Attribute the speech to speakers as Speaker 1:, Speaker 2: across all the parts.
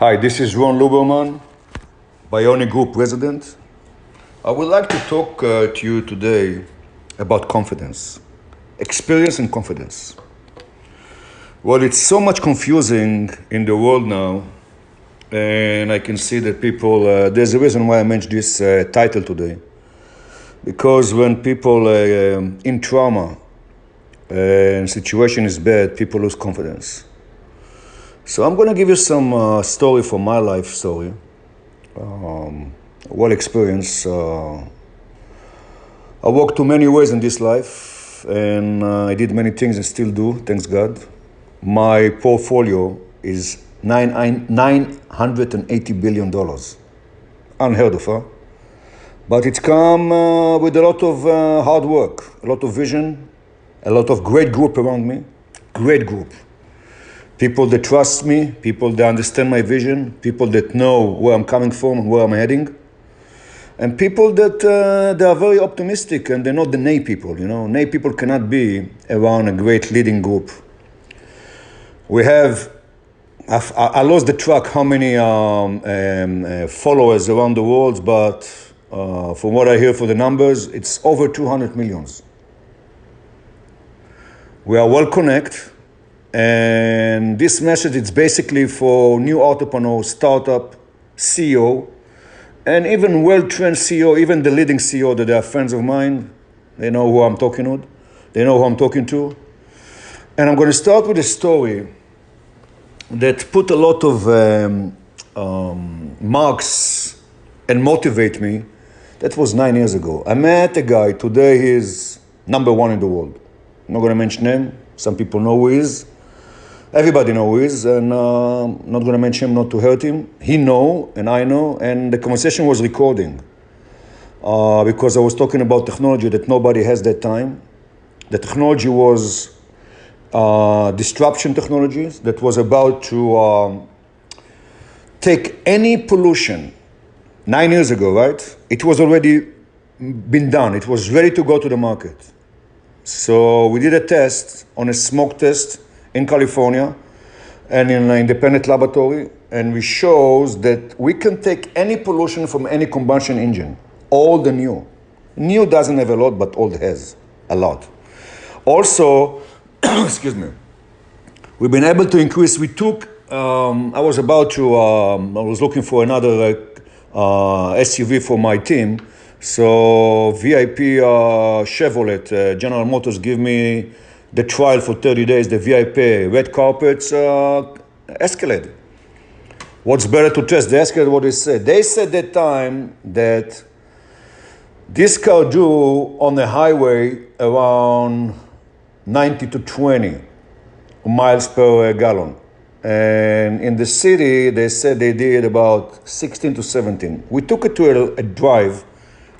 Speaker 1: Hi, this is Ron Luberman, Bionic Group President. I would like to talk to you today about confidence, experience and confidence. Well, it's so much confusing in the world now, and I can see that people, there's a reason why I mentioned this title today. Because when people in trauma and situation is bad, people lose confidence. So I'm going to give you some story from my life story, well experience. I walked too many ways in this life, and I did many things and still do, thanks God. My portfolio is $980 billion. Unheard of, huh? But it's come with a lot of hard work, a lot of vision, a lot of great group around me, great group. People that trust me, people that understand my vision, people that know where I'm coming from and where I'm heading, and people that they are very optimistic and they're not the nay people. You know, nay people cannot be around a great leading group. We have, I lost the track how many followers around the world, but from what I hear for the numbers, it's over 200 millions. We are well connected. And this message is basically for new entrepreneurs, startup, CEO, and even well-trained CEO, even the leading CEO that they are friends of mine. They know who I'm talking with. They know who I'm talking to. And I'm going to start with a story that put a lot of marks and motivate me. That was 9 years ago. I met a guy, today he's #1 in the world. I'm not going to mention him. Some people know who he is. Everybody knows who he is, and not going to mention him not to hurt him. He know, and I know, and the conversation was recording because I was talking about technology that nobody has that time. The technology was disruption technologies that was about to take any pollution. 9 years ago, right? It was already been done. It was ready to go to the market. So we did a test on a smoke test in California and in an independent laboratory, and we shows that we can take any pollution from any combustion engine, old and new. New doesn't have a lot, but old has a lot. Also, excuse me, we've been able to increase, I was looking for another SUV for my team. So VIP Chevrolet, General Motors give me the trial for 30 days, the VIP, red carpets, Escalade. What's better to test the Escalade, what they said? They said that time that this car do on the highway around 90 to 20 miles per gallon. And in the city, they said they did about 16 to 17. We took it to a drive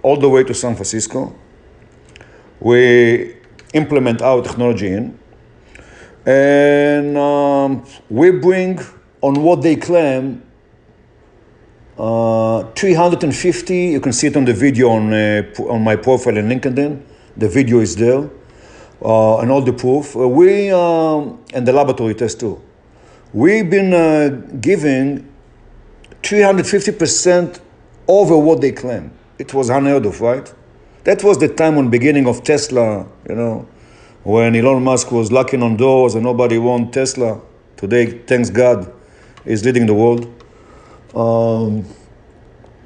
Speaker 1: all the way to San Francisco. We implement our technology in, and we bring on what they claim 350. You can see it on the video on my profile in LinkedIn. The video is there, and all the proof. And the laboratory test too. We've been giving 350% over what they claim. It was unheard of, right? That was the time on beginning of Tesla, you know, when Elon Musk was knocking on doors and nobody wanted Tesla. Today, thanks God, he's leading the world. And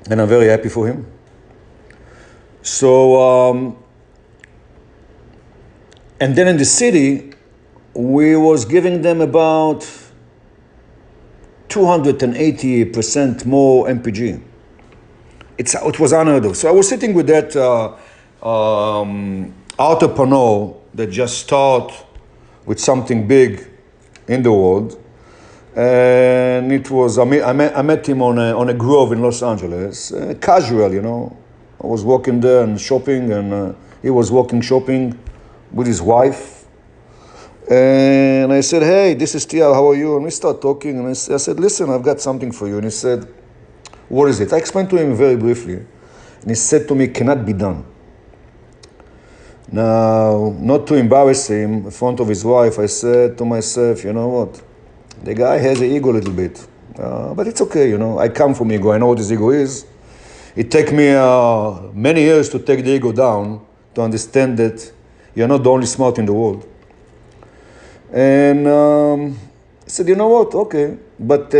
Speaker 1: I'm very happy for him. So, and then in the city, we was giving them about 280% more MPG. It was unheard of. So I was sitting with that entrepreneur that just start with something big in the world, and it was I met him on a grove in Los Angeles, casual, you know. I was walking there and shopping, and he was walking shopping with his wife, and I said, "Hey, this is Tia. How are you?" And we start talking, and I said, "Listen, I've got something for you." And he said, "What is it?" I explained to him very briefly, and he said to me, "Cannot be done." Now, not to embarrass him in front of his wife, I said to myself, you know what? The guy has an ego a little bit. But it's okay, you know. I come from ego. I know what this ego is. It took me many years to take the ego down, to understand that you're not the only smart in the world. And I said, you know what, okay, but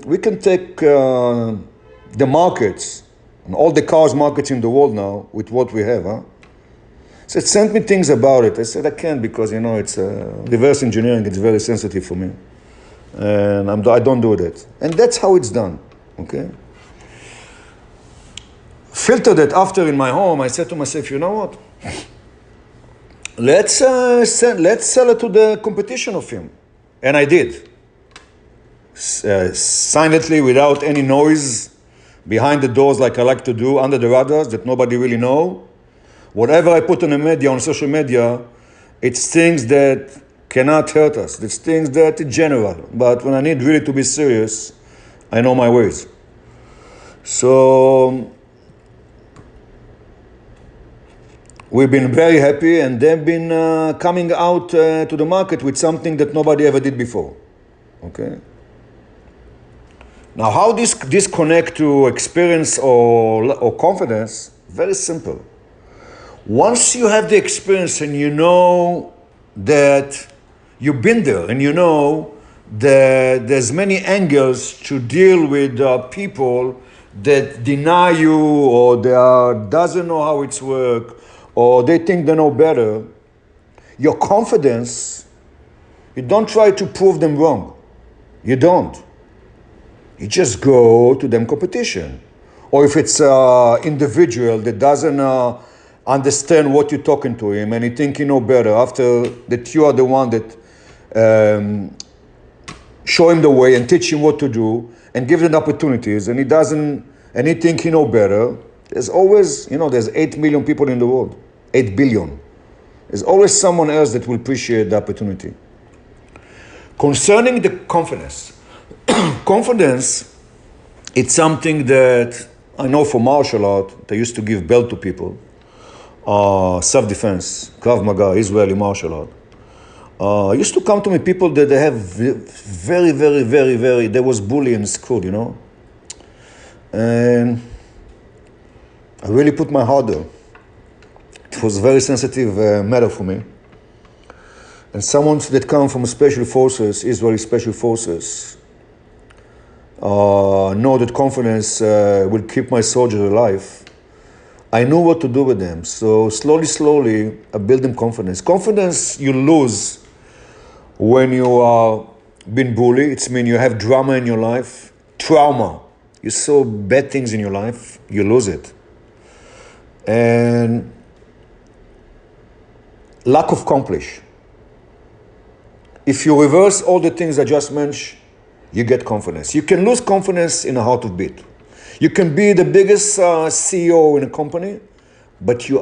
Speaker 1: we can take the markets, and all the cars markets in the world now, with what we have, huh? I said, send me things about it. I said, I can't because, you know, it's reverse engineering. It's very sensitive for me. And I don't do that. And that's how it's done, okay? Filtered it after in my home, I said to myself, you know what? Let's sell it to the competition of him. And I did. Silently, without any noise, behind the doors like I like to do, under the radars that nobody really know. Whatever I put on the media, on social media, it's things that cannot hurt us. It's things that are general. But when I need really to be serious, I know my ways. So we've been very happy, and they've been coming out to the market with something that nobody ever did before. Okay? Now, how this connect to experience or confidence? Very simple. Once you have the experience and you know that you've been there and you know that there's many angles to deal with people that deny you or they doesn't know how it's work or they think they know better, your confidence, you don't try to prove them wrong. You don't. You just go to them competition. Or if it's an individual that doesn't understand what you're talking to him and he think you know better after that you are the one that show him the way and teach him what to do and give them opportunities and he doesn't, and he think he know better. There's always, you know, there's 8 million people in the world, 8 billion. There's always someone else that will appreciate the opportunity. Concerning the confidence, confidence, it's something that I know from martial art. They used to give belt to people. Self-defense, Krav Maga, Israeli martial art. Used to come to me people that they have very, they was bullied in school, you know. And I really put my heart there. It was a very sensitive matter for me. And someone that come from special forces, Israeli special forces, know that confidence will keep my soldiers alive. I knew what to do with them. So slowly, I build them confidence. Confidence you lose when you are being bullied. It means you have drama in your life. Trauma. You saw bad things in your life, you lose it. And lack of accomplish. If you reverse all the things I just mentioned, you get confidence. You can lose confidence in a heartbeat. You can be the biggest CEO in a company, but you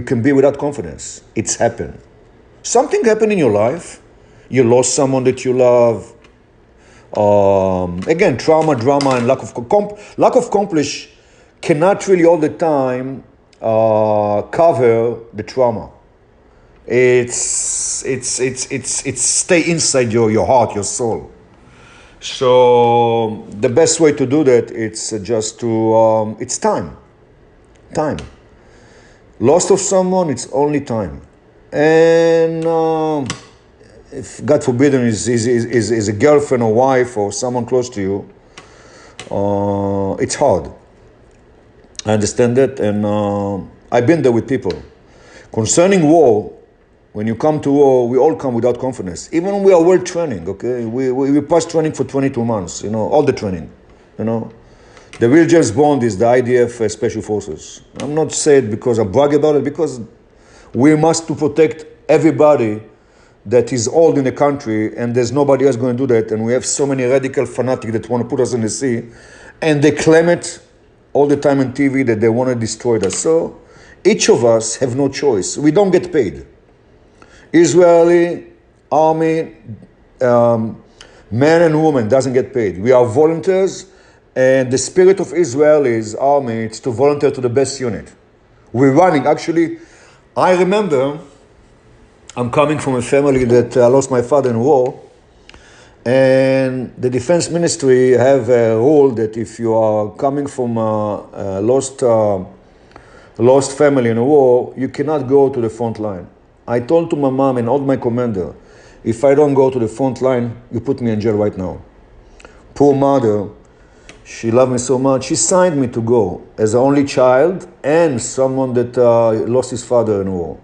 Speaker 1: can be without confidence. It's happened. Something happened in your life. You lost someone that you love. Again, trauma, drama, and lack of accomplish cannot really all the time cover the trauma. It's stay inside your heart, your soul. So the best way to do that, it's just to, it's time. Time. Loss of someone, it's only time. And if God forbid is a girlfriend or wife or someone close to you, it's hard. I understand that, and I've been there with people. Concerning war, when you come to war, we all come without confidence. Even when we are well training, okay? We pass training for 22 months, you know, all the training, you know. The real James Bond is the IDF Special Forces. I'm not saying it because I brag about it, because we must to protect everybody that is old in the country, and there's nobody else going to do that. And we have so many radical fanatics that want to put us in the sea, and they claim it all the time on TV that they want to destroy us. So each of us have no choice. We don't get paid. Israeli army, men and women doesn't get paid. We are volunteers, and the spirit of Israeli's army is to volunteer to the best unit. We're running. Actually, I remember I'm coming from a family that lost my father in war, And the defense ministry have a rule that if you are coming from a lost family in a war, you cannot go to the front line. I told to my mom and all my commander, if I don't go to the front line, you put me in jail right now. Poor mother, she loved me so much. She signed me to go as an only child and someone that lost his father in war.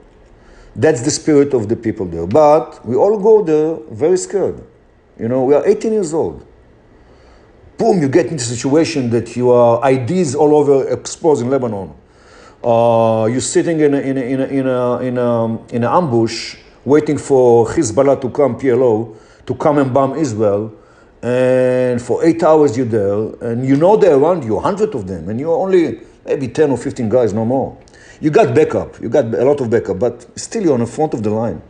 Speaker 1: That's the spirit of the people there. But we all go there very scared. You know, we are 18 years old. Boom, you get into a situation that your IDs all over exposed in Lebanon. You're sitting in an ambush waiting for Hezbollah to come, PLO, to come and bomb Israel. And for 8 hours you're there, and you know they're around you, 100 of them, and you're only maybe 10 or 15 guys, no more. You got backup, you got a lot of backup, but still you're on the front of the line.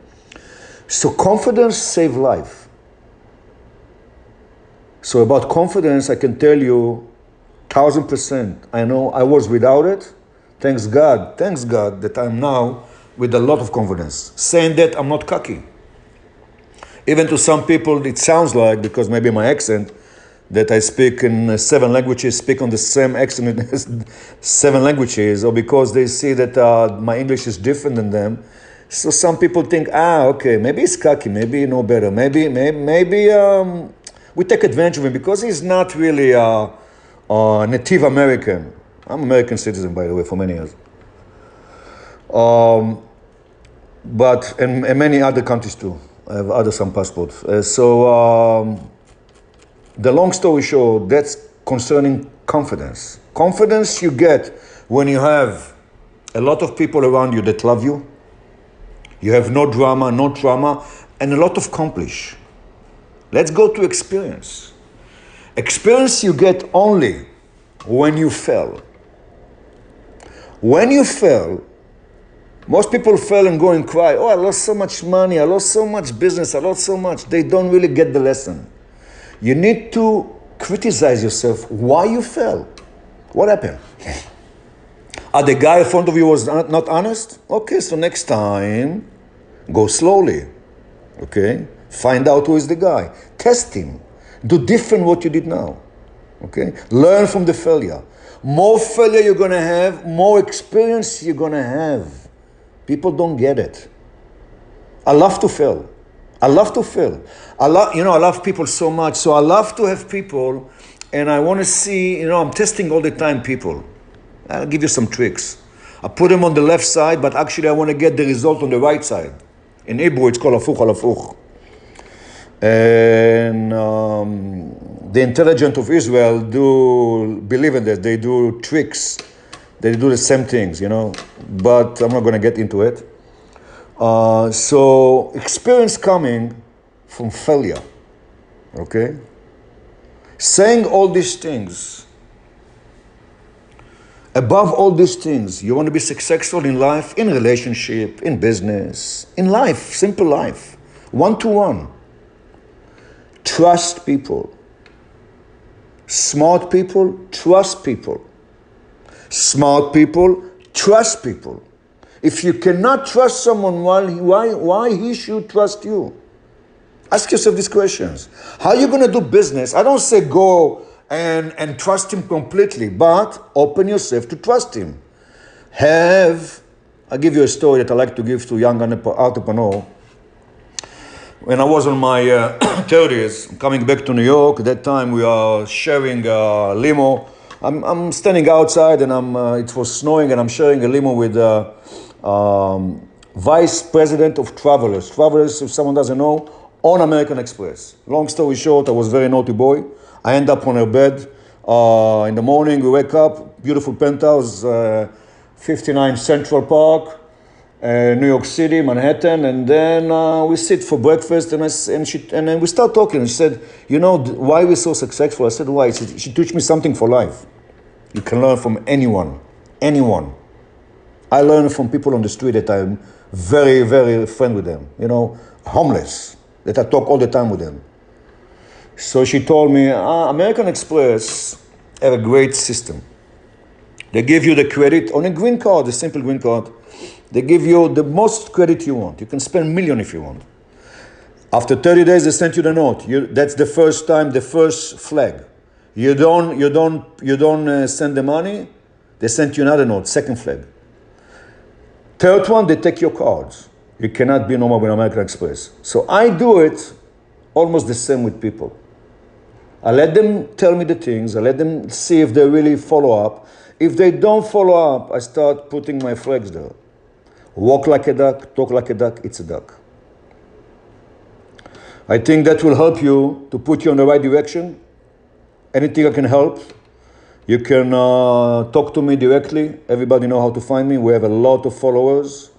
Speaker 1: So confidence saves life. So about confidence, I can tell you 1000%. I know I was without it. Thanks God that I'm now with a lot of confidence. Saying that I'm not cocky. Even to some people, it sounds like, because maybe my accent, that I speak in 7 languages, speak on the same accent in 7 languages, or because they see that my English is different than them. So some people think, okay, maybe he's cocky, maybe you know better, maybe we take advantage of him because he's not really a Native American. I'm American citizen, by the way, for many years. But in many other countries too. I have some passports. The long story short, that's concerning confidence. Confidence you get when you have a lot of people around you that love you. You have no drama, no trauma, and a lot of accomplish. Let's go to experience. Experience you get only when you fail. When you fail, most people fail and go and cry, I lost so much money, I lost so much business, I lost so much. They don't really get the lesson. You need to criticize yourself why you fell. What happened? The guy in front of you was not honest? Okay, so next time, go slowly. Okay? Find out who is the guy. Test him. Do different what you did now. Okay? Learn from the failure. More failure you're going to have, more experience you're going to have. People don't get it. I love to fail. I love people so much. So I love to have people, and I want to see, I'm testing all the time people. I'll give you some tricks. I put them on the left side, but actually I want to get the result on the right side. In Hebrew, it's called afuch al afuch. And the intelligence of Israel do believe in that. They do tricks. They do the same things, but I'm not going to get into it. So experience coming from failure, okay? Saying all these things, above all these things, you want to be successful in life, in relationship, in business, in life, simple life, one-to-one. Trust people. Smart people, trust people. Smart people, trust people. If you cannot trust someone, why he should trust you? Ask yourself these questions. How are you going to do business? I don't say go and trust him completely, but open yourself to trust him. I'll give you a story that I like to give to young entrepreneurs. When I was on my 30s, coming back to New York, at that time we are sharing a limo. I'm standing outside and it was snowing and I'm sharing a limo with Vice President of Travelers. Travelers, if someone doesn't know, on American Express. Long story short, I was a very naughty boy. I end up on her bed. In the morning, we wake up, beautiful penthouse, 59 Central Park, New York City, Manhattan, and then we sit for breakfast, and then we start talking. And she said, why we're so successful? I said, why? She taught me something for life. You can learn from anyone. I learn from people on the street that I'm very, very friend with them. Homeless, that I talk all the time with them. So she told me, American Express have a great system. They give you the credit on a green card, a simple green card. They give you the most credit you want. You can spend $1 million if you want. After 30 days, they sent you the note. That's the first time, the first flag. You don't send the money. They sent you another note, second flag. Third one, they take your cards. You cannot be no more with American Express. So I do it almost the same with people. I let them tell me the things. I let them see if they really follow up. If they don't follow up, I start putting my flags there. Walk like a duck, talk like a duck, it's a duck. I think that will help you to put you in the right direction. Anything I can help, you can talk to me directly. Everybody know how to find me. We have a lot of followers.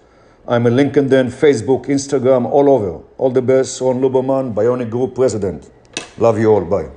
Speaker 1: I'm a LinkedIn, Facebook, Instagram, all over. All the best. Ron Luberman, Bionic Group President. Love you all. Bye.